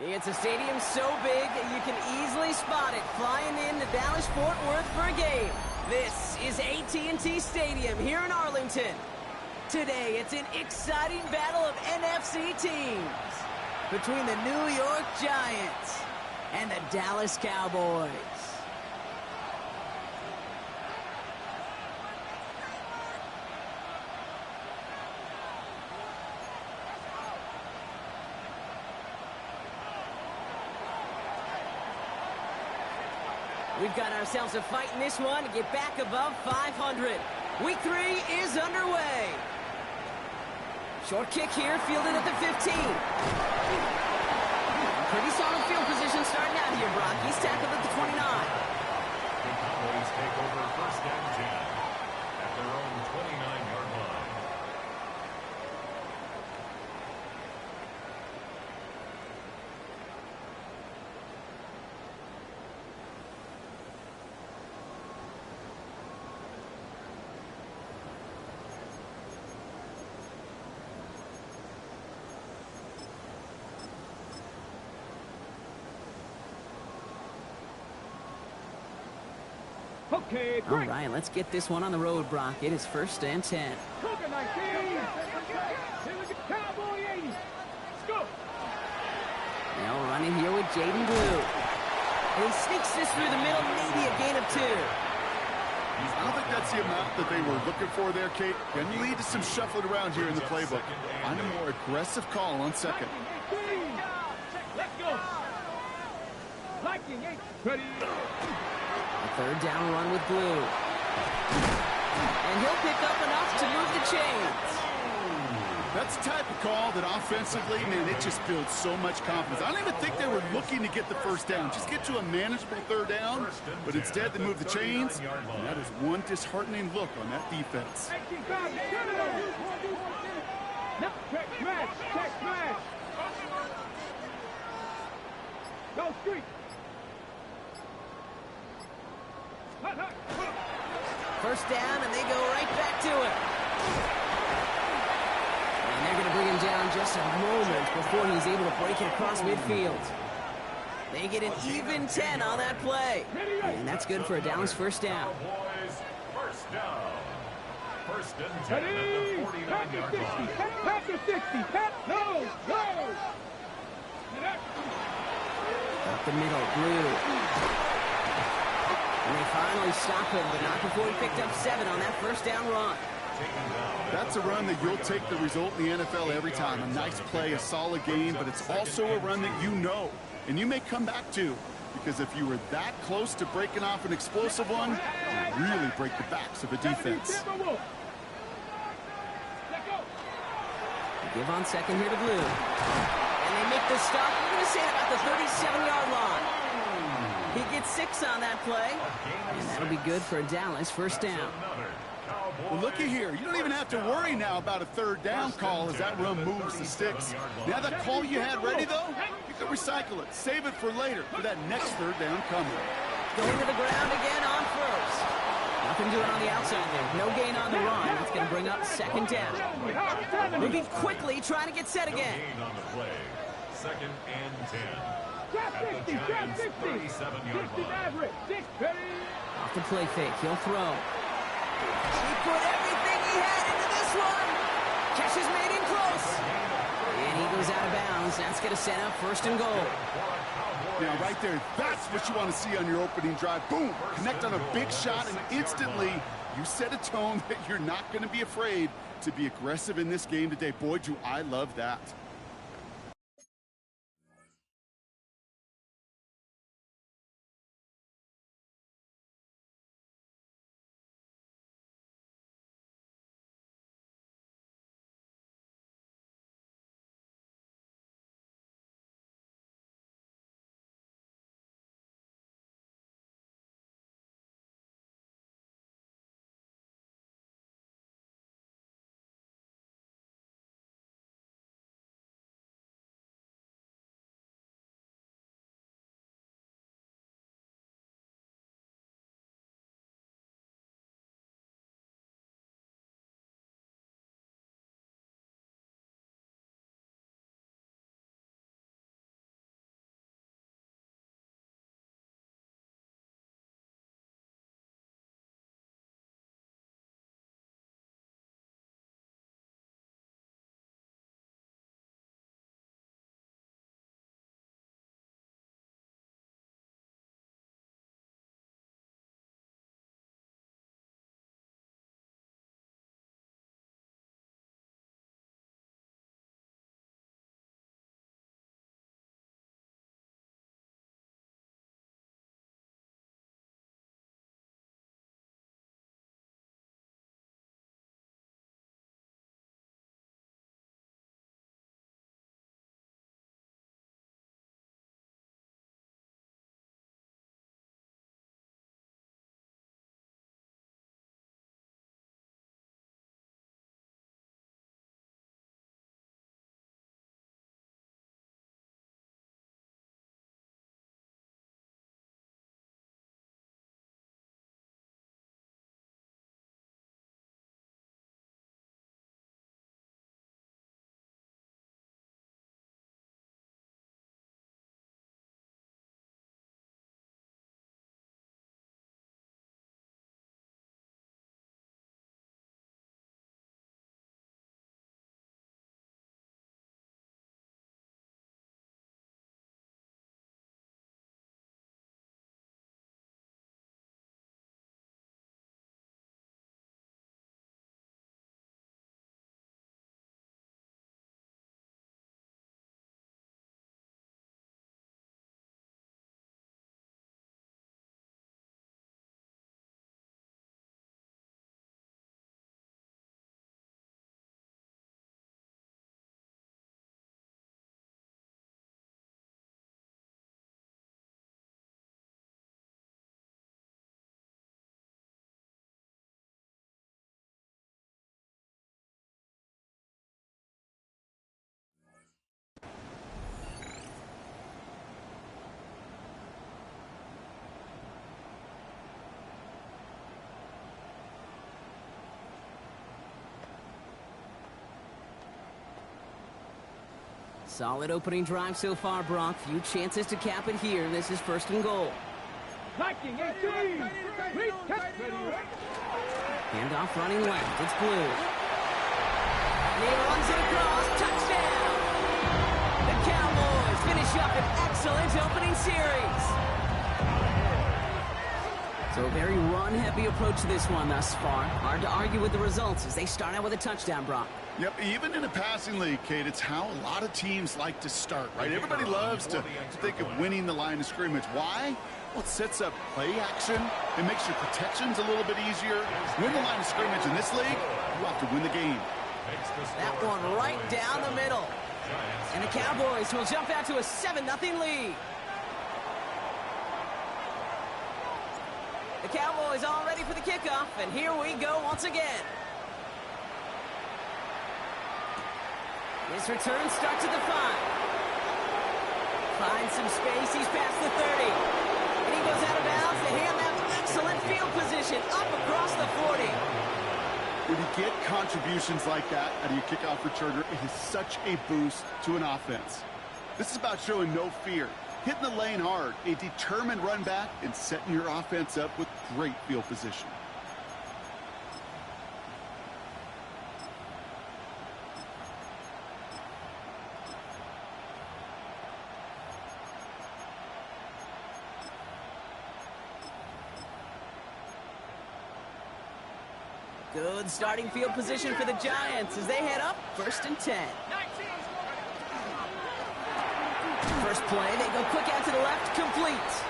It's a stadium so big you can easily spot it flying into Dallas-Fort Worth for a game. This is AT&T Stadium here in Arlington. Today, it's an exciting battle of NFC teams between the New York Giants and the Dallas Cowboys. We've got ourselves a fight in this one to get back above 500. Week 3 is underway. Short kick here, fielded at the 15. Pretty solid field position starting out here, Brock. He's tackled at the 29. The Cowboys take over first and 10 at their own 29-yard line. Okay, All right, let's get this one on the road, Brock. It is first and 10. Cowboy 80. Let's go. Now running here with Jaden Blue. And he sneaks this through the middle, maybe a gain of 2. I don't think that's the amount that they were looking for there, Kate. Can lead to some shuffling around here in the playbook. Find a more aggressive call on second. Let's go. Liking 8. Ready. A third down run with Blue. And he'll pick up enough to move the chains. That's the type of call that offensively, man, it just builds so much confidence. I don't even think they were looking to get the first down. Just get to a manageable third down. But instead, they move the chains. And that is one disheartening look on that defense. Check smash. Go street. First down, and they go right back to it. And they're going to bring him down just a moment before he's able to break it across midfield. They get an even 10 on that play. And that's good for a Dallas first down. Cowboys first down. First and 10 at the 49-yard line. Pass to 60. No. Up the middle, Blue. And they finally stop him, but not before he picked up 7 on that first down run. That's a run that you'll take the result in the NFL every time. A nice play, a solid game, but it's also a run that you know, and you may come back to, because if you were that close to breaking off an explosive one, you really break the backs of a defense. Give on second here to Blue. And they make the stop. I'm going to say about the 37-yard line. He gets 6 on that play, and that'll be good for a Dallas first down. Well, looky here. You don't even have to worry now about a third down call as that run moves the sticks. Now that call you had ready, though, you can recycle it. Save it for later for that next third down coming. Going to the ground again on first. Nothing doing on the outside there. No gain on the run. That's going to bring up second down. Moving quickly, trying to get set again. Gain on the play. Second and 10. At the Giants' 37-yard line. Off the play fake. He'll throw. He put everything he had into this one. Catch is made in close. And he goes out of bounds. That's going to set up first and goal. Now, right there, that's what you want to see on your opening drive. Boom! Connect on a big shot, and instantly you set a tone that you're not going to be afraid to be aggressive in this game today. Boy, do I love that. Solid opening drive so far, Brock. Few chances to cap it here. This is 1st and goal. Liking 18. Reach, catch, ready, right? Handoff running left. It's Blue. And he runs it across. Touchdown! The Cowboys finish up an excellent opening series. So a very run-heavy approach to this one thus far. Hard to argue with the results as they start out with a touchdown, Brock. Yep, even in a passing league, Kate, it's how a lot of teams like to start, right? Everybody loves to think of winning the line of scrimmage. Why? Well, it sets up play action. It makes your protections a little bit easier. Win the line of scrimmage in this league, you have to win the game. That one right down the middle. And the Cowboys will jump out to a 7-0 lead. The Cowboys all ready for the kickoff, and here we go once again. His return starts at the 5. Finds some space, he's past the 30. And he goes out of bounds to hand that excellent field position up across the 40. When you get contributions like that out of your kickoff returner, it is such a boost to an offense. This is about showing no fear, hitting the lane hard, a determined run back, and setting your offense up with great field position. Good starting field position for the Giants as they head up 1st and 10. First play, they go quick out to the left, complete.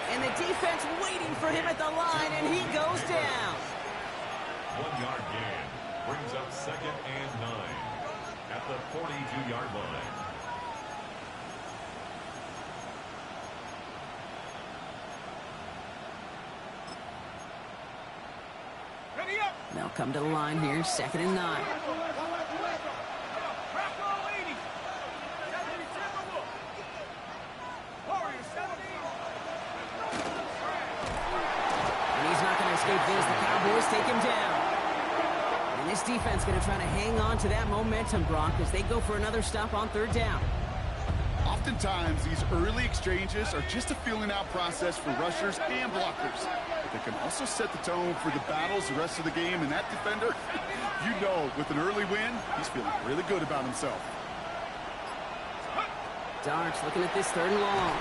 And the defense waiting for him at the line, and he goes down. 1-yard gain brings up 2nd and 9 at the 42-yard line. They'll come to the line here, 2nd and 9. And he's not going to escape this. The Cowboys take him down. And this defense going to try to hang on to that momentum, Brock, as they go for another stop on 3rd down. Oftentimes, these early exchanges are just a feeling-out process for rushers and blockers. But they can also set the tone for the battles the rest of the game, and that defender, you know, with an early win, he's feeling really good about himself. Darks looking at this 3rd and long.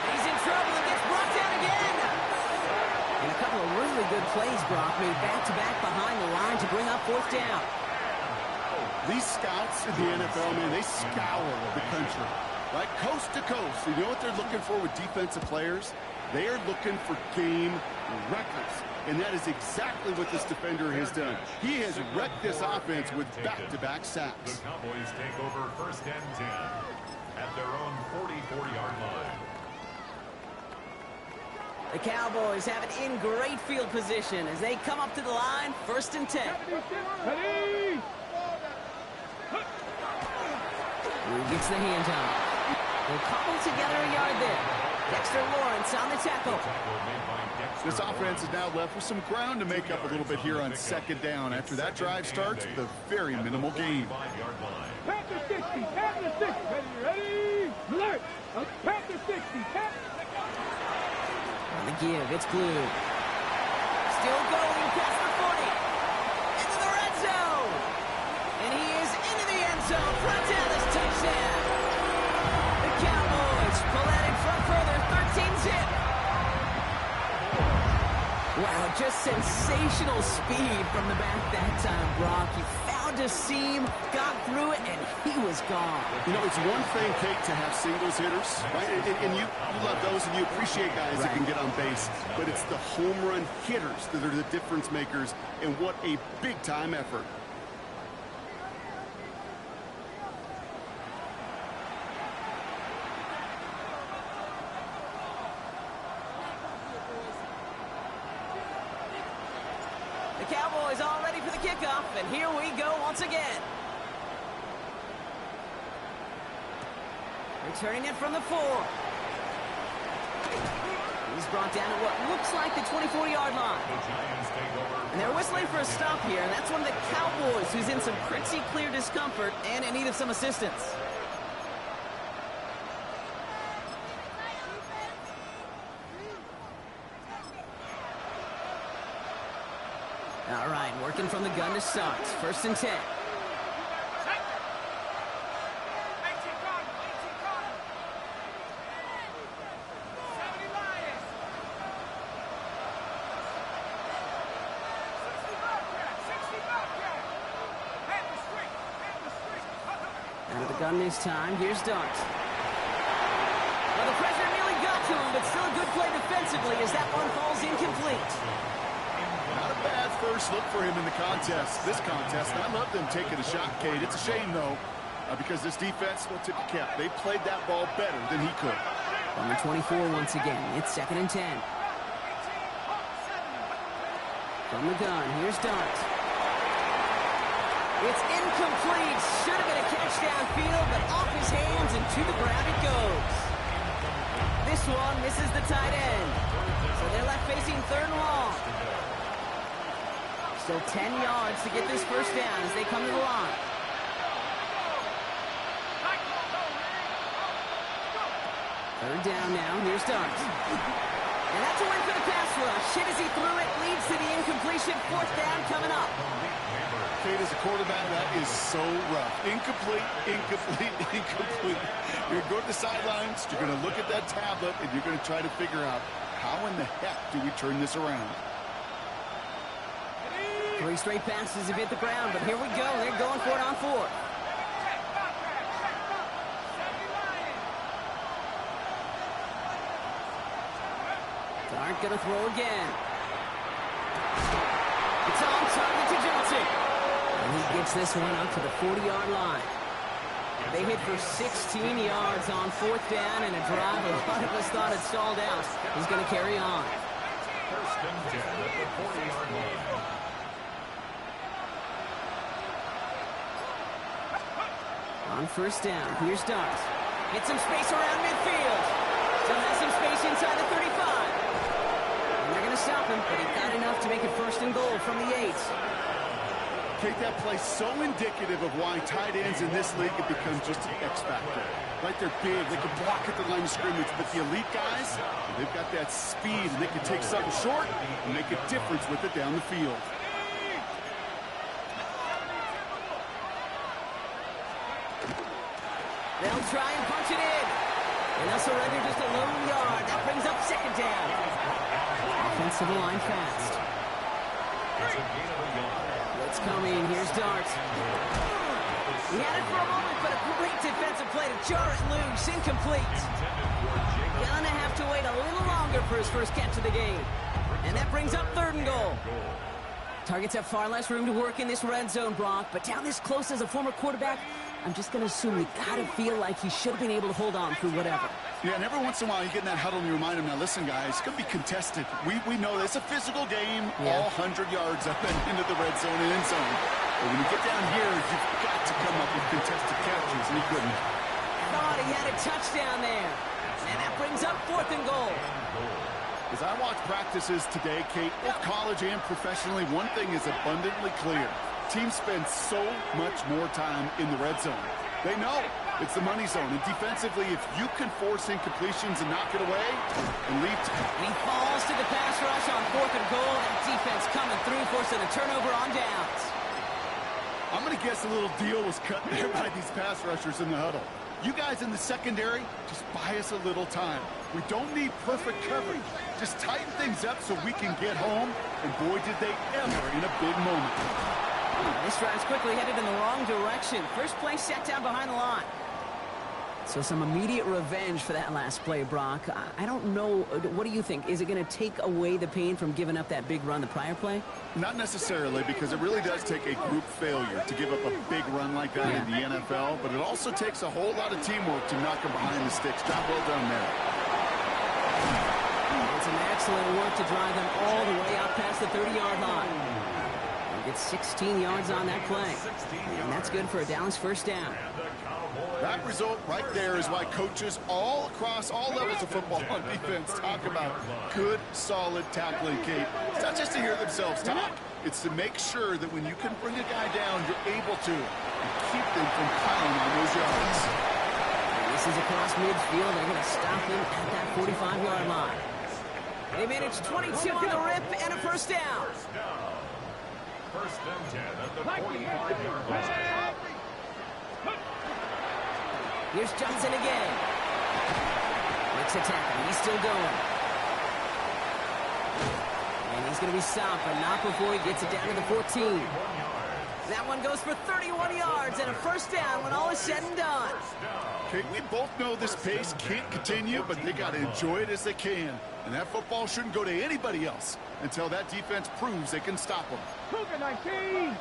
He's in trouble and gets brought down again. And a couple of really good plays, Brock, made back-to-back behind the line to bring up 4th down. These scouts in the NFL, man, they scour the country, right? Coast to coast. You know what they're looking for with defensive players? They are looking for game records. And that is exactly what this defender has done. He has wrecked this offense with back-to-back sacks. The Cowboys take over 1st and 10 at their own 44-yard line. The Cowboys have it in great field position as they come up to the line, 1st and 10. Ready! Who gets the handoff? They'll cobble together a yard there. Dexter Lawrence on the tackle. This offense is now left with some ground to make up a little bit here on 2nd down after that drive starts with a very minimal gain. Panther 60, Panther 60. Ready? Alert! Panther 60, On the give, it's Blue. Still going past the 40. Into the red zone. And he is into the end zone for a Dallas touchdown. The Cowboys pull that in front further, 13-zip. Wow, just sensational speed from the back that time, Brock. He found a seam, got through it, and he was gone. You know, it's one thing, Kate, to have singles hitters, right? And you love those, and you appreciate guys that can get on base. But it's the home run hitters that are the difference makers, and what a big-time effort. The Cowboys all ready for the kickoff, and here we go once again. Returning it from the 4. He's brought down at what looks like the 24-yard line. And they're whistling for a stop here, and that's one of the Cowboys who's in some pretty clear discomfort and in need of some assistance. Looking from the gun to start. 1st and 10. Out of the gun this time. Here's Dart. Well, the pressure nearly got to him, but still a good play defensively as that one falls incomplete. Not a bad first look for him in the contest. This contest, I love them taking a shot, Kate. It's a shame, though, because this defense will tip the cap. They played that ball better than he could. On the 24 once again. It's 2nd and 10. From the gun, here's Dart. It's incomplete. Should have been a catch downfield, but off his hands and to the ground it goes. This one misses the tight end. So they're left facing 3rd and long. Still 10 yards to get this first down as they come to the line. Third down now. Here's Dart. And that's a win for the pass rush. Hit as he threw it. Leads to the incompletion. 4th down coming up. Kate, as a quarterback, that is so rough. Incomplete, incomplete, incomplete. You're going to go to the sidelines, you're going to look at that tablet, and you're going to try to figure out how in the heck do we turn this around. 3 straight passes have hit the ground, but here we go. They're going for it on 4th. Dart going to throw again. It's on target to Johnson. And he gets this one up to the 40-yard line. They hit for 16 yards on 4th down, and a drive a lot of us thought had stalled out is going to carry on. 1st and 10 at the 40-yard line. On 1st down, here's Dart. Get some space around midfield. Still has some space inside the 35. And they're going to stop him, but he got enough to make it 1st and goal from the 8. Kate, that play so indicative of why tight ends in this league have become just an X factor. Right, they're big, they can block at the line of scrimmage, but the elite guys, they've got that speed, and they can take something short and make a difference with it down the field. They'll try and punch it in. And they'll surrender just a lone yard. That brings up 2nd down. Offensive line fast. It's coming. Here's Dart. He had it for a moment, but a great defensive play to jar it loose. Incomplete. Gonna have to wait a little longer for his first catch of the game. And that brings up 3rd and goal. Targets have far less room to work in this red zone, Brock, but down this close as a former quarterback, I'm just going to assume you got to feel like he should have been able to hold on through whatever. Yeah, and every once in a while you get in that huddle and you remind him, now listen, guys, it's going to be contested. We know it's a physical game, all 100 yards up and into the red zone and end zone. But when you get down here, you've got to come up with contested catches, and he couldn't. Thought he had a touchdown there. And that brings up 4th and goal. As I watch practices today, Kate, both college and professionally, one thing is abundantly clear. Teams spend so much more time in the red zone. They know it's the money zone. And defensively, if you can force incompletions and knock it away and leave... He falls to the pass rush on 4th and goal. That defense coming through, forcing a turnover on downs. I'm going to guess a little deal was cut there by these pass rushers in the huddle. You guys in the secondary, just buy us a little time. We don't need perfect coverage. Just tighten things up so we can get home. And boy, did they ever in a big moment. This drive's quickly headed in the wrong direction. First play set down behind the line. So some immediate revenge for that last play, Brock. I don't know. What do you think? Is it going to take away the pain from giving up that big run the prior play? Not necessarily, because it really does take a group failure to give up a big run like that in the NFL, but it also takes a whole lot of teamwork to knock them behind the sticks. Job well done there. It's an excellent work to drive them all the way out past the 30-yard line. They get 16 yards on that play, and that's good for a Dallas first down. That result right there is why coaches all across all levels of football on defense talk about good, solid tackling, Kate. It's not just to hear themselves talk. It's to make sure that when you can bring a guy down, you're able to and keep them from piling on those yards. And this is across midfield. They're going to stop him at that 45-yard line. They managed 22 on the rip and a first down. First and 10 at the 45-yard line. Here's Johnson again. Makes a tackle. He's still going. And he's going to be stopped, but not before he gets it down to the 14. That one goes for 31 yards and a first down when all is said and done. Okay, we both know this pace can't continue, but they got to enjoy it as they can. And that football shouldn't go to anybody else until that defense proves they can stop them. Cougar 19.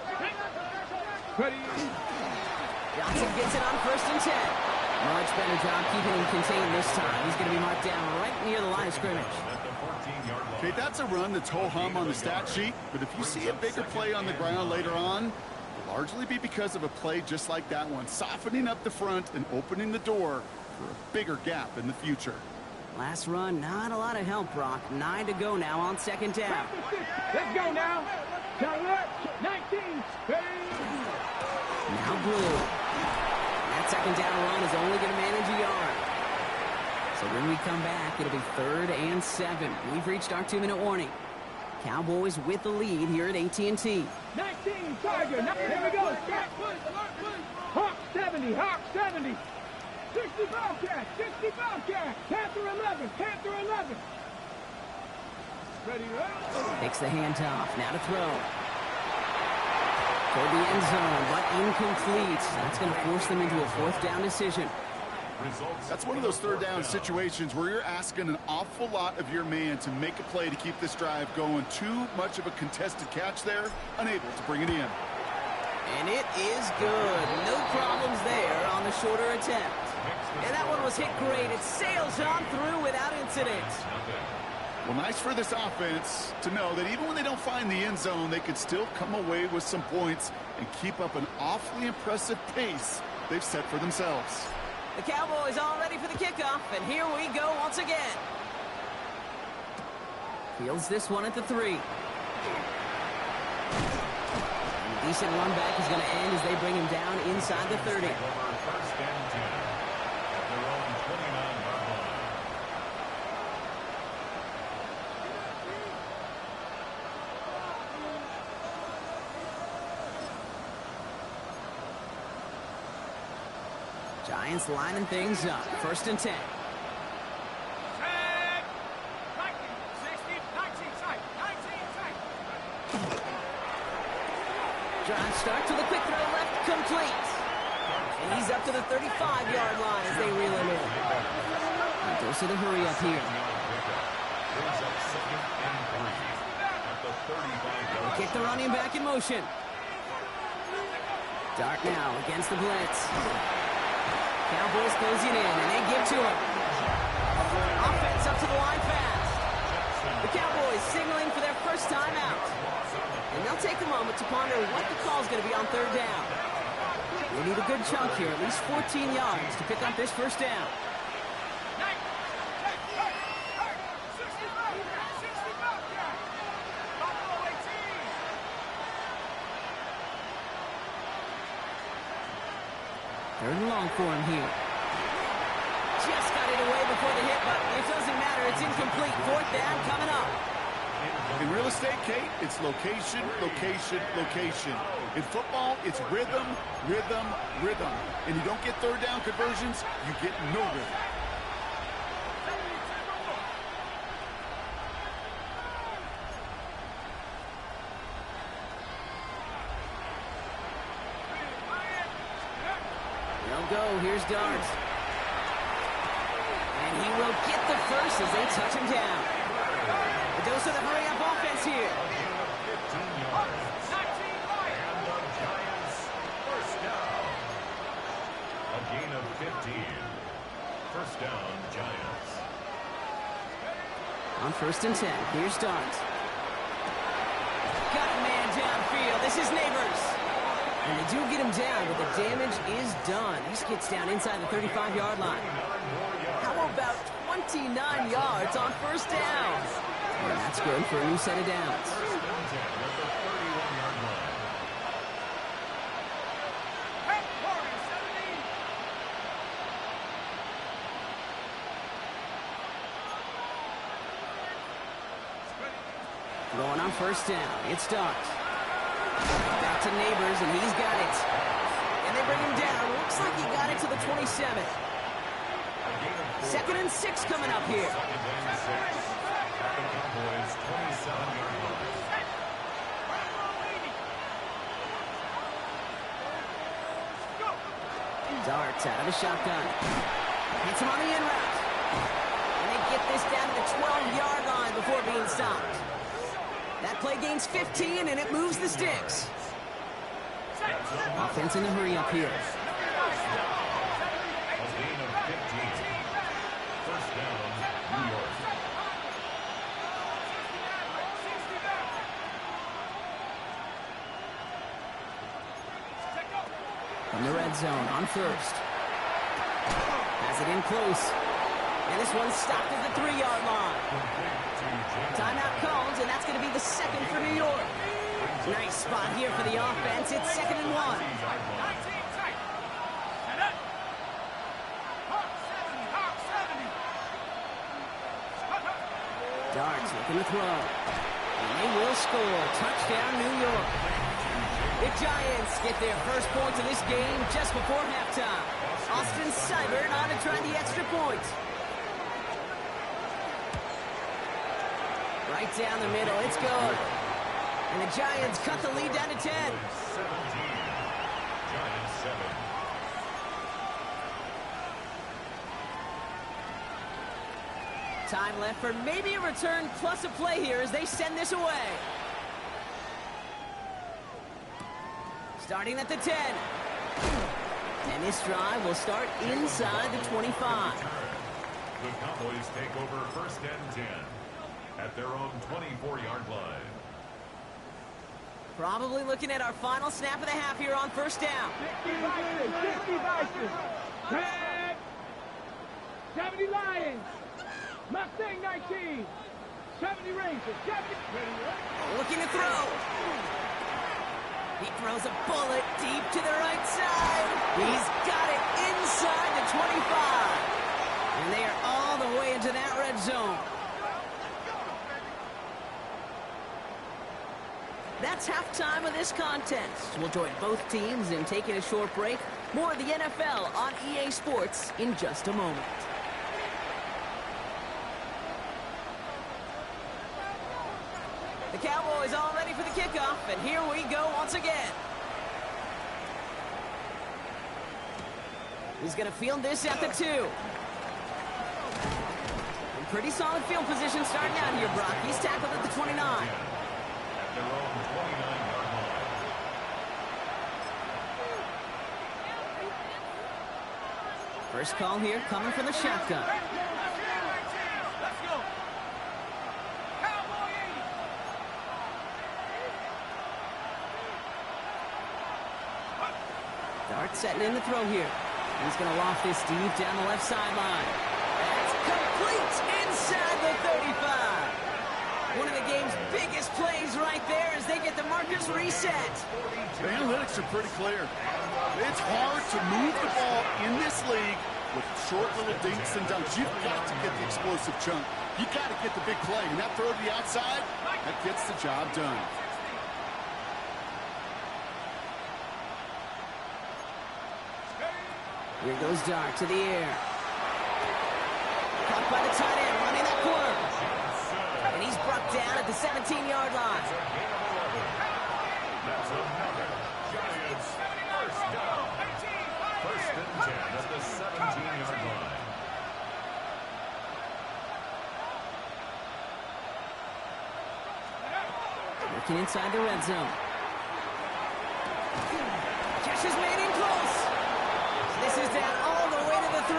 Ready. Johnson gets it on first and 10. Much better job keeping him contained this time. He's going to be marked down right near the line of scrimmage. Okay, that's a run that's ho-hum on the stat sheet, but if you see a bigger play on the ground later on, it'll largely be because of a play just like that one, softening up the front and opening the door for a bigger gap in the future. Last run, not a lot of help, Brock. 9 to go now on second down. Let's go now. 19. Now Blue. That second down run is only going to manage a yard. So when we come back, it'll be 3rd and 7. We've reached our 2-minute warning. Cowboys with the lead here at AT&T. 19, Tiger. Here we go. Hawk 70, Hawk 70. 60 Bobcat, 60 Bobcat. Panther 11, Panther 11. Ready, up. Takes the handoff. Now to throw. Toward the end zone, but incomplete. That's going to force them into a 4th down decision. That's one of those 3rd down situations where you're asking an awful lot of your man to make a play to keep this drive going. Too much of a contested catch there, unable to bring it in. And it is good. No problems there on the shorter attempt. And that one was hit great. It sails on through without incident. Well, nice for this offense to know that even when they don't find the end zone, they could still come away with some points and keep up an awfully impressive pace they've set for themselves. The Cowboys all ready for the kickoff, and here we go once again. Fields this one at the 3. And a decent run back is going to end as they bring him down inside the 30. First and 10 at their own 29-yard line. Giants lining things up. First and 10. Drive start to the quick throw left, complete. And he's up to the 35-yard line as they reel him in. And goes to the hurry up here. They kick the running back in motion. Dart now against the blitz. Cowboys closing in, and they give to him. Offense up to the line fast. The Cowboys signaling for their first time out. And they'll take a moment to ponder what the call is going to be on 3rd down. They need a good chunk here, at least 14 yards to pick up this first down. Third and long for him here. Just got it away before the hit, but it doesn't matter. It's incomplete. 4th down coming up. In real estate, Kate, it's location, location, location. In football, it's rhythm, rhythm, rhythm. And you don't get 3rd down conversions, you get no rhythm. They'll go. Here's Dart. And he will get the first as they touch him down. A dose of the hurry-up offense here. A gain of 15. First down, Giants. On first and 10, here's Dart. Got a man downfield. This is Neighbors. And they do get him down, but the damage is done. He just gets down inside the 35-yard line. How about 29 yards on first down? And that's good for a new set of downs. Going on first down, it's Dart. Back to Neighbors, and he's got it. And they bring him down. Looks like he got it to the 27. 2nd and 6 coming up here. Cowboys 27-yard line. Darts out of the shotgun. Hits him on the in route. And they get this down to the 12-yard line before being stopped. That play gains 15, and it moves the sticks. Offense in a hurry up here. A gain of 15. First down, New York. From the red zone on first. Has it in close. And this one's stopped at the 3-yard line. Timeout calls, and that's going to be the 2nd for New York. Nice spot here for the offense. It's 2nd and 1. Darts looking to throw. And they will score. Touchdown, New York. The Giants get their first points of this game just before halftime. Austin Seibert on to try the extra point. Right down the middle. It's good. And the Giants cut the lead down to 10. 17. Giants 7. Time left for maybe a return plus a play here as they send this away. Starting at the 10. And this drive will start inside the 25. The Cowboys take over 1st and 10 at their own 24-yard line. Probably looking at our final snap of the half here on 1st down. 60 Vikings. 10. 70 Lions. Mustang 19. 70 Rangers. 70. Looking to throw. He throws a bullet deep to the right side. He's got it inside the 25. And they are all the way into that red zone. That's halftime of this contest. We'll join both teams in taking a short break. More of the NFL on EA Sports in just a moment. The Cowboys all ready for the kickoff, and here we go once again. He's going to field this at the 2. In pretty solid field position starting out here, Brock. He's tackled at the 29. At their own 29-yard line. First call here coming from the shotgun. Dart setting in the throw here. He's going to loft this deep down the left sideline. That's complete inside the 35. One of the game's biggest plays right there as they get the markers reset. The analytics are pretty clear. It's hard to move the ball in this league with short little dinks and dunks. You've got to get the explosive chunk. You've got to get the big play. And that throw to the outside, that gets the job done. Here goes Dart to the air. Caught by the tight end, running that corner. And he's brought down at the 17-yard line. That's another Giants first down. 1st and 10 at the 17-yard line. Working inside the red zone. Catch is made in close. This is down all the way to the 3.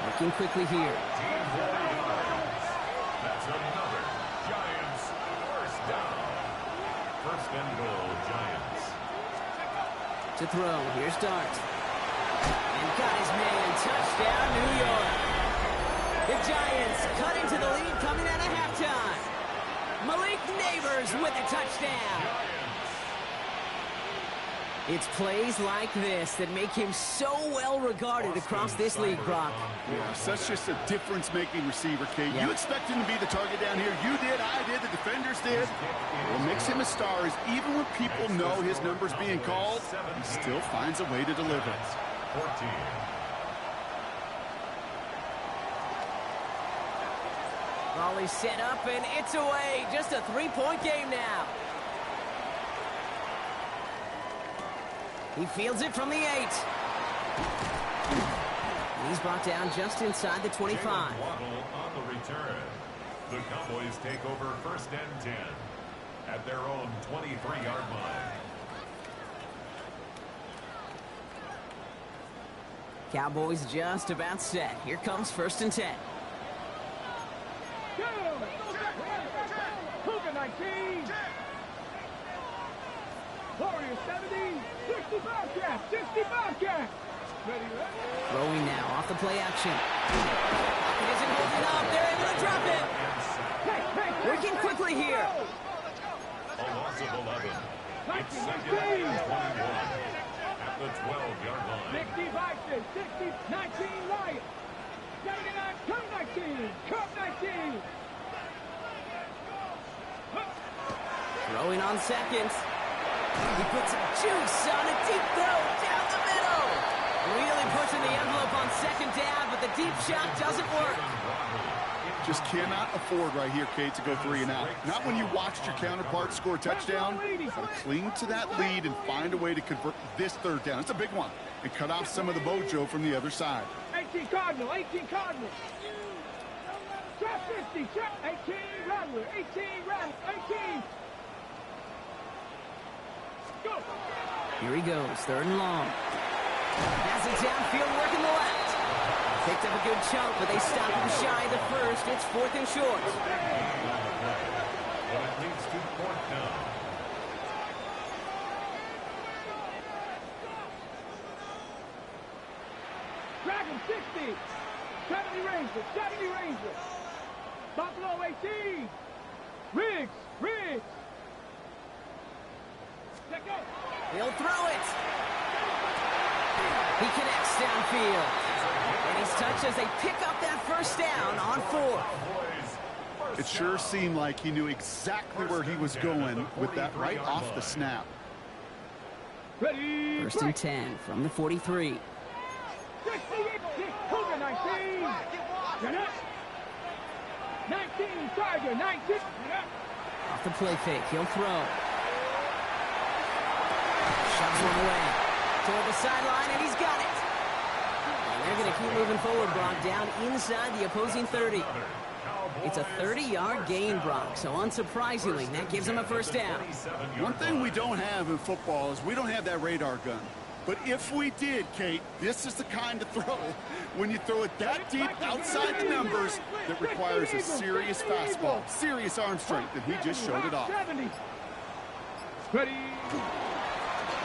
Working quickly here. That's another Giants first down. 1st and goal, Giants. To throw, here's Dart. And got his man, touchdown, New York. The Giants cut into the lead coming out of halftime. Malik Neighbors with a touchdown. It's plays like this that make him so well regarded across this league, Brock. Yeah, such just a difference-making receiver, Kate. You expect him to be the target down here. You did, I did, the defenders did. What makes him a star is even when people know his number's being called, he still finds a way to deliver. 14. Volley set up, and it's away. Just a three-point game now. He fields it from the 8. He's brought down just inside the 25. Waddle on the return. The Cowboys take over first and 10 at their own 23-yard line. Cowboys just about set. Here comes first and 10. Cougar 19. Warriors 70. 60 Bobcat. 60 Bobcat. Ready, ready. Throwing now off the play action. It isn't holding up. They're able to drop it. Working quickly here. A loss of 11. It's second and 21 at the 12-yard line. 60 Bison. 60. 19 Lions. 79 Cub 19. Cub 19. Throwing on seconds. He puts some juice on a deep throw down the middle. Really pushing the envelope on second down, but the deep shot doesn't work. Just cannot afford right here, Kate, to go 3 and out. Not when you watched your counterpart score a touchdown. Gotta cling to that lead and find a way to convert this third down. It's a big one. And cut off some of the mojo from the other side. 18 Cardinal. 18 Cardinal. Trap 50. Trap 18 Rattler. 18 Rattler. 18. Go. Here he goes, third and long. Has it downfield, working the left. Picked up a good chunk, but they stop him shy of the first. It's fourth and short. But it leads to fourth down. Dragon 60. 70 Ranger. 70 Ranger. Buffalo 18. Riggs. Riggs. Let go. He'll throw it. He connects downfield. And he's touched as they pick up that first down on 4. It sure seemed like he knew exactly where he was going with that right off the snap. Ready. First and 10 from the 43. 19. 19. Tiger. 19. Off the play fake, he'll throw. Shoves one away. Toward the sideline, and he's got it. And they're going to keep moving forward, Brock, down inside the opposing 30. It's a 30-yard gain, Brock, so unsurprisingly, that gives him a first down. One thing we don't have in football is we don't have that radar gun. But if we did, Kate, this is the kind of throw, when you throw it that deep outside the numbers, that requires a serious fastball, serious arm strength, and he just showed it off. Ready.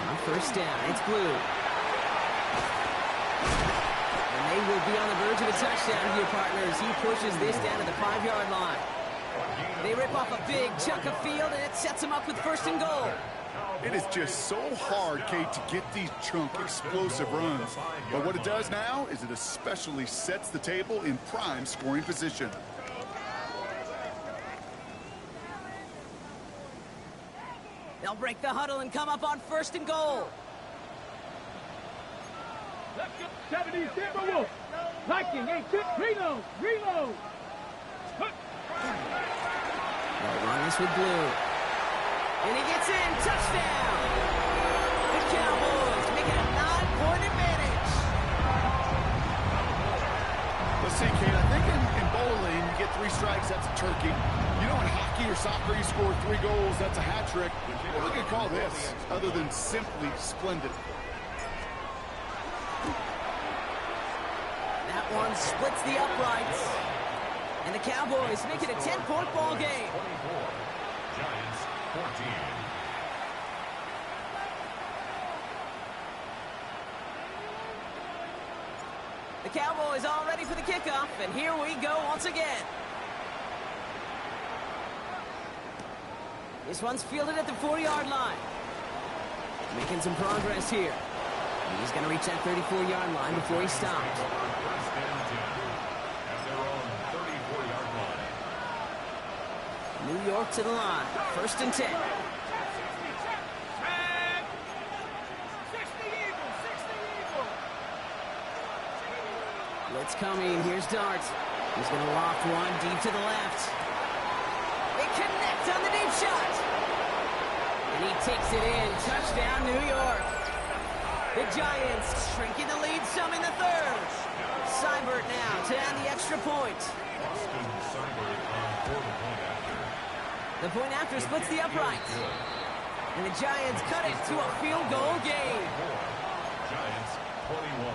On first down, it's Blue. And they will be on the verge of a touchdown here, partners. He pushes this down to the 5-yard line. They rip off a big chunk of field, and it sets them up with first and goal. It is just so hard, Kate, to get these chunk, explosive runs. But what it does now is it especially sets the table in prime scoring position. They'll break the huddle and come up on first and goal. 70 Timberwolves. Viking 8. Reload. Reload. They'll run this with Blue. And he gets in. Touchdown. The Cowboys making a 9-point advantage. Let's see, Kate, I think in bowling, you get 3 strikes, that's a turkey. You know, in hockey or soccer, you score 3 goals, that's a hat trick. What are we going to call this other than simply splendid? That one splits the uprights. And the Cowboys make it a 10-point ball game. 24. Giants 14. The Cowboys all ready for the kickoff, and here we go once again. This one's fielded at the 40-yard line. Making some progress here. He's going to reach that 34-yard line before he stops. First and 10 at their own 34-yard line. New York to the line. First and 10. Blitz coming. Here's Dart. He's going to loft one deep to the left. They connect on the deep shot. And he takes it in. Touchdown, New York. The Giants shrinking the lead some in the third. Seibert now to add the extra point. Austin Seibert on for the point after. The point after splits the upright. And the Giants cut it to a field goal game. Giants 21.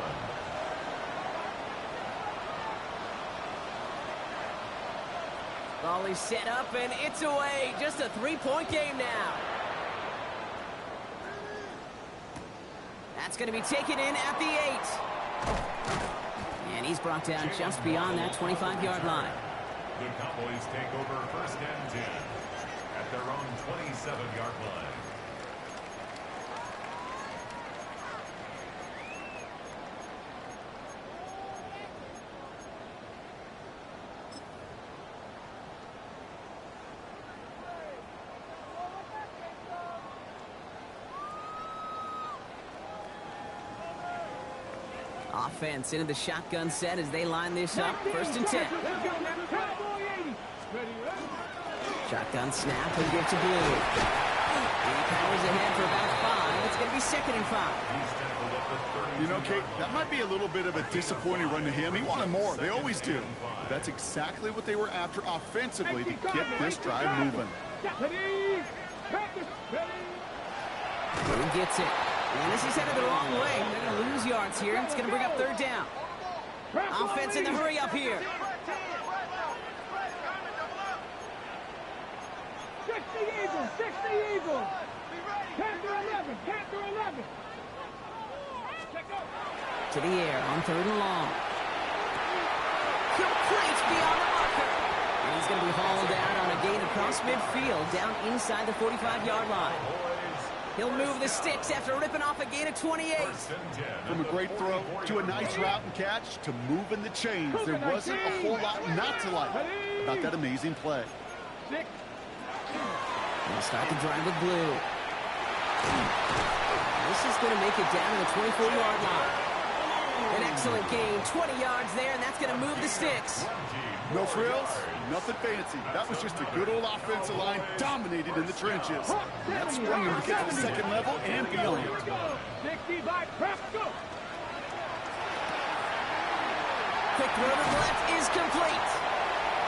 Ball is set up and it's away. Just a 3-point game now. That's going to be taken in at the 8. And he's brought down just beyond that 25-yard line. The Cowboys take over first and 10 at their own 27-yard line. Offense into the shotgun set as they line this up. First and 10. Shotgun snap and give to Blue. He powers ahead for about 5. It's going to be 2nd and 5. You know, Kate, that might be a little bit of a disappointing run to him. He wanted more. They always do. But that's exactly what they were after offensively to get this drive moving. Blue gets it. And this is headed the wrong way. They're going to lose yards here. It's going to bring up 3rd down. Offense in the hurry up here. 60 Eagles, 60 Eagles. Panther 11, Panther 11. To the air on 3rd and long. Complete beyond the marker. And he's going to be hauled out on a gain across midfield down inside the 45-yard line. He'll move the sticks after ripping off a gain of 28. From a great throw to a nice route and catch to moving the chains, there wasn't a whole lot not to like about that amazing play. He'll start the drive with Blue. This is going to make it down to the 24-yard line. An excellent gain, 20 yards there, and that's going to move the sticks. No frills, nothing fancy. That was just a good old offensive line dominated in the trenches. And that sprung him to get to the 2nd level and beyond. 60 by Prescott. Quick throw to the left is complete.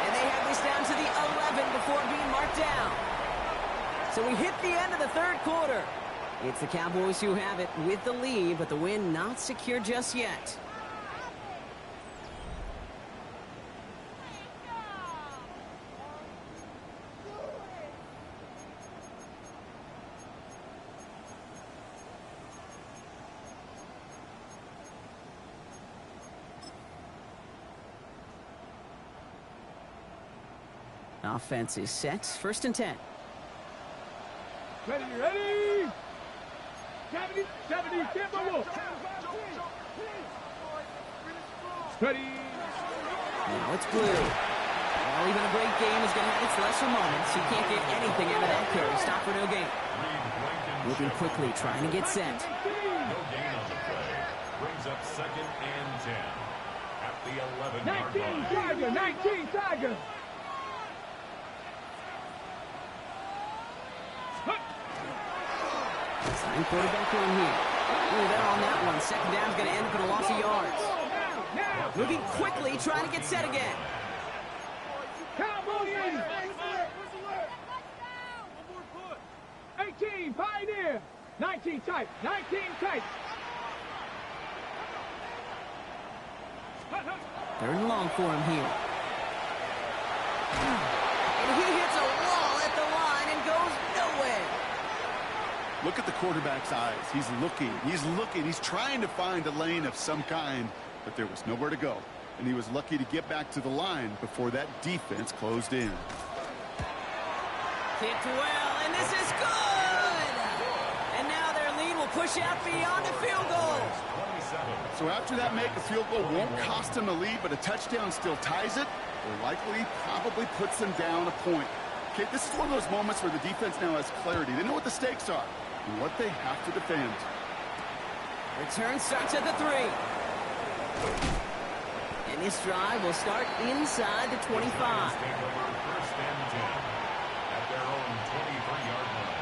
And they have this down to the 11 before being marked down. So we hit the end of the 3rd quarter. It's the Cowboys who have it with the lead, but the win not secure just yet. Offense is set. 1st and 10. Ready, ready. 70, Timberwolves. Ready. Now it's Blue. Well, even a great game is going to have its lesser moments. You can't get anything out of that carry. Stop for no gain. Moving quickly, trying to get set. No gain on the play. Brings up 2nd and 10 at the 11-yard 19 line. Tiger, 19 Tiger. Sign quarterback on here. Ooh, they're on that one. 2nd down's going to end up in a loss of yards. Moving quickly, trying to get set again. Cowboys. 18 Pioneer. 19 tight. 19 tight. 3rd and long for him here. And he hits a wall at the line and goes nowhere. Look at the quarterback's eyes. He's looking, he's trying to find a lane of some kind, but there was nowhere to go. And he was lucky to get back to the line before that defense closed in. Kicked well, and this is good! And now their lead will push out beyond the field goal. So after that make, a field goal won't cost them a lead, but a touchdown still ties it, or likely probably puts them down a point. Okay, this is one of those moments where the defense now has clarity. They know what the stakes are and what they have to defend. Return starts at the 3. And this drive will start inside the 25. Take over first and 10 at their own 23-yard line.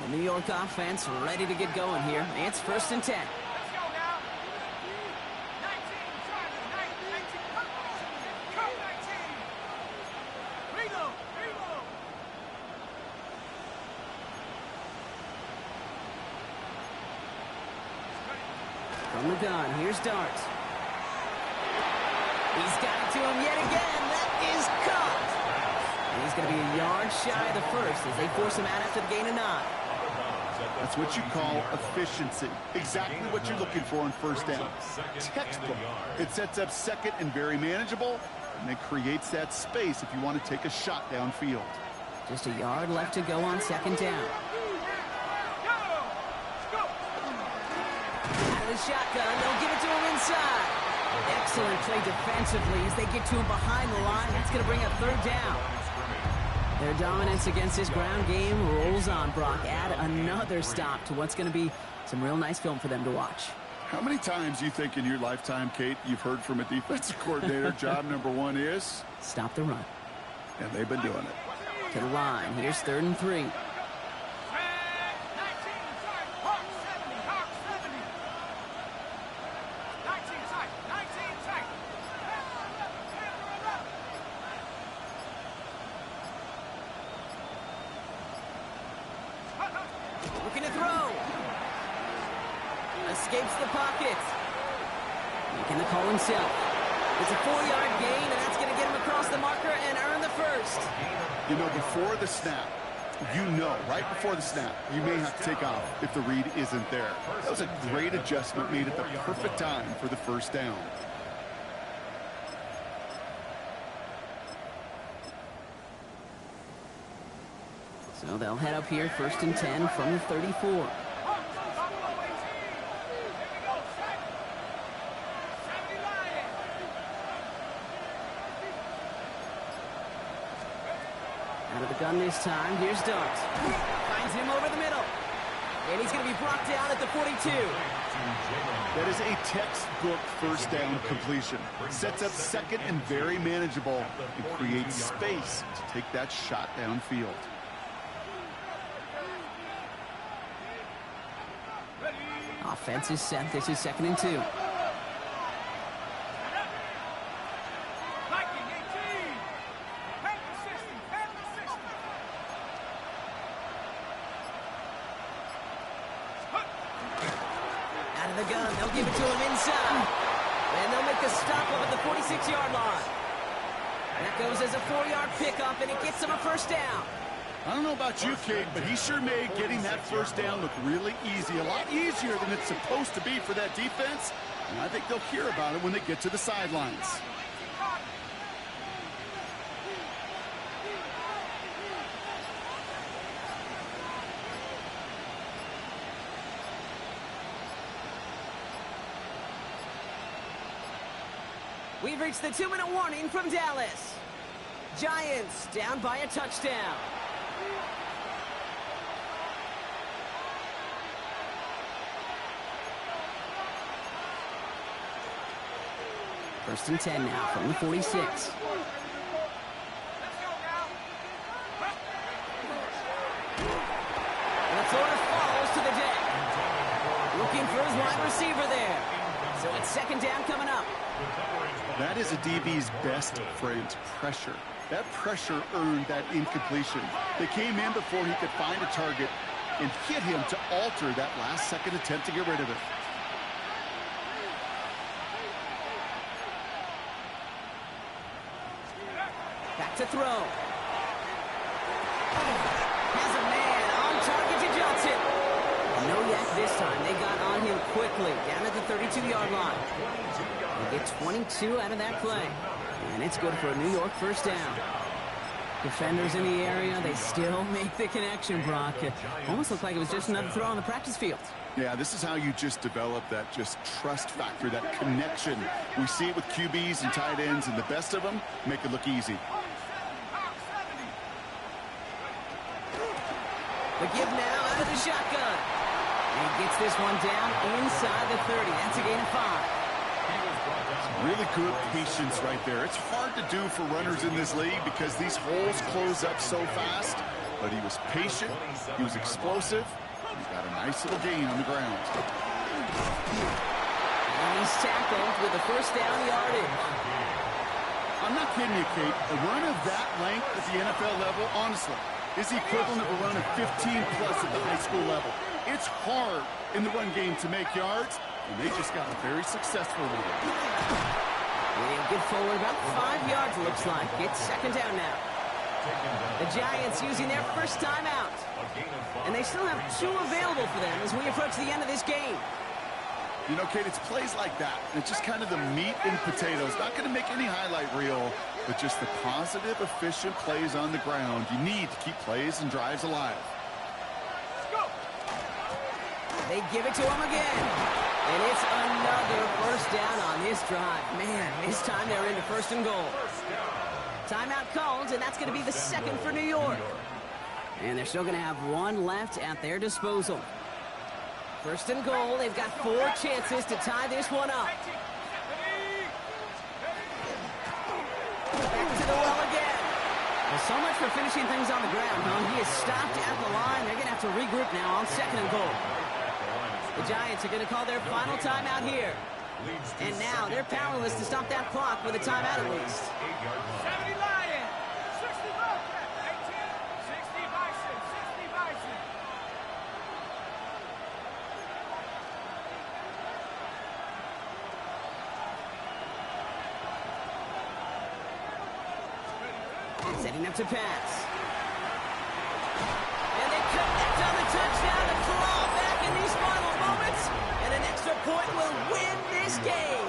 The New York offense ready to get going here. It's first and 10. From the gun, here's Darts. He's got it to him yet again. That is caught. And he's going to be a yard shy of the first as they force him out after the gain of 9. That's what you call efficiency. Exactly what you're looking for on first down. Textbook. It sets up second and very manageable, and it creates that space if you want to take a shot downfield. Just a yard left to go on second down. Out of the shotgun, they'll give it to him inside. Excellent play defensively as they get to him behind the line. That's going to bring up third down. Their dominance against this ground game rolls on, Brock. Add another stop to what's going to be some real nice film for them to watch. How many times do you think in your lifetime, Kate, you've heard from a defensive coordinator, job number 1 is? Stop the run. And they've been doing it. To the line. Here's third and 3. Looking to throw. Escapes the pocket. Making the call himself. It's a 4-yard gain, and that's going to get him across the marker and earn the first. You know, before the snap, right before the snap, you may have to take off if the read isn't there. That was a great adjustment made at the perfect time for the first down. So they'll head up here first and 10 from the 34. Out of the gun this time. Here's Darts. Finds him over the middle. And he's going to be brought down at the 42. That is a textbook first down completion. Sets up second and very manageable and creates space to take that shot downfield. Offense is set. This is second and 2. Out of the gun. They'll give it to him inside. And they'll make the stop up at the 46-yard line. That goes as a 4-yard pickup, and it gets them a first down. I don't know about you, Kate, but he sure made getting that first down look really easy. A lot easier than it's supposed to be for that defense. And I think they'll hear about it when they get to the sidelines. We've reached the 2-minute warning from Dallas. Giants down by a touchdown. First and 10 now from the 46. And the thrower falls to the deck. Looking for his wide receiver there. So it's second down coming up. That is a DB's best friend, pressure. That pressure earned that incompletion. They came in before he could find a target and hit him to alter that last-second attempt to get rid of it. Back to throw. Has a man on target to Johnson. No yak This time, they got on him quickly, down at the 32-yard line. They get 22 out of that play. And it's good for a New York first down. Defenders in the area, they still make the connection, Brock. It almost looked like it was just another throw on the practice field. Yeah, this is how you just develop that just trust factor, that connection. We see it with QBs and tight ends, and the best of them make it look easy. The give now out of the shotgun. And he gets this one down inside the 30. That's a gain of 5. Really good patience right there. It's hard to do for runners in this league because these holes close up so fast. But he was patient, he was explosive, and he got a nice little gain on the ground. And he's tackled with a first down yardage. I'm not kidding you, Kate. A run of that length at the NFL level, honestly, is the equivalent of a run of 15-plus at the high school level. It's hard in the run game to make yards, and they just got a very successful one. They'll get forward about 5 yards, looks like. It's second down now. The Giants using their first timeout. And they still have 2 available for them as we approach the end of this game. You know, Kate, it's plays like that. It's just kind of the meat and potatoes. Not going to make any highlight reel, but just the positive, efficient plays on the ground. You need to keep plays and drives alive. They give it to him again. And it's another first down on this drive. Man, this time they're into first and goal. Timeout called, and that's going to be the second for New York. And they're still going to have 1 left at their disposal. First and goal, they've got 4 chances to tie this one up. Back to the well again. Well, so much for finishing things on the ground, huh? He is stopped at the line. They're going to have to regroup now on second and goal. The Giants are going to call their final timeout here. And now they're powerless to stop that clock with a timeout at least. 70 Lions, 60 Bobcats, 18, 60 Bison, 60 Bison. Setting up to pass. And they connect on the touchdown to claw back in these final moments. And an extra point will win this game.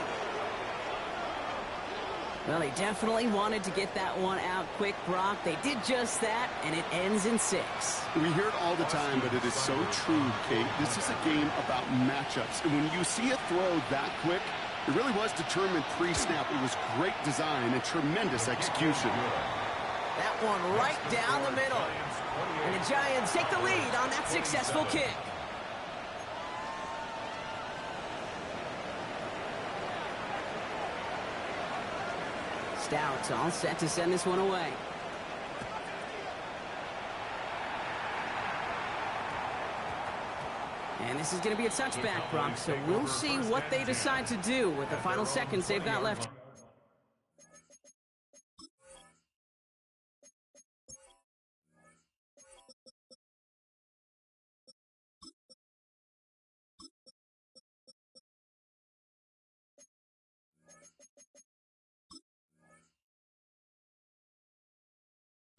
Well, they definitely wanted to get that one out quick, Brock. They did just that, and it ends in 6. We hear it all the time, but it is so true, Kate. This is a game about matchups. And when you see a throw that quick, it really was determined pre-snap. It was great design and tremendous execution. That one right down the middle. And the Giants take the lead on that successful kick. Stout's all set to send this one away. And this is going to be a touchback, Brock, so we'll see what they decide to do with the final seconds they've got left.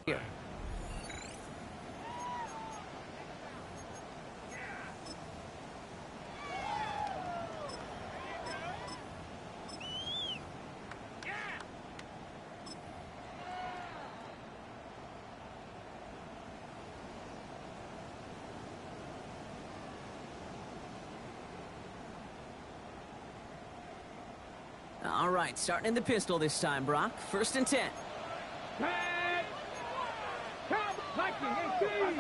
Here. All right, starting in the pistol this time, Brock. First and 10. Pat! Viking, 18!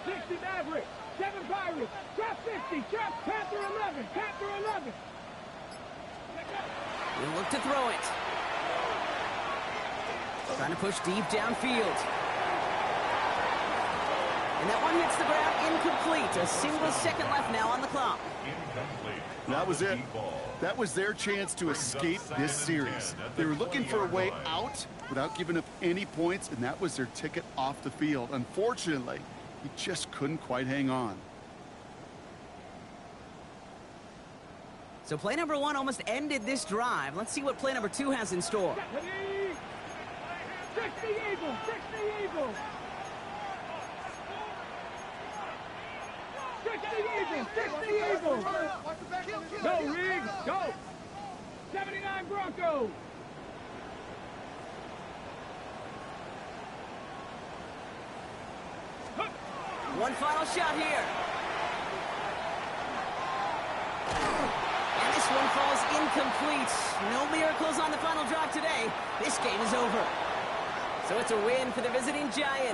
60 Maverick, 7 Pirates, trap 50, trap Panther 11, Panther 11. We'll look to throw it. Trying to push deep downfield. And that one hits the ground incomplete. A single second left now on the clock. That was it. That was their chance to escape this series. They were looking for a way out without giving up any points, and that was their ticket off the field. Unfortunately, he just couldn't quite hang on. So play number 1 almost ended this drive. Let's see what play number 2 has in store. 60 Eagles, 60 Eagles. Eagles! 60 Eagles! Go, Riggs! Go! 79 Broncos! One final shot here. And this one falls incomplete. No miracles on the final drive today. This game is over. So it's a win for the visiting Giants.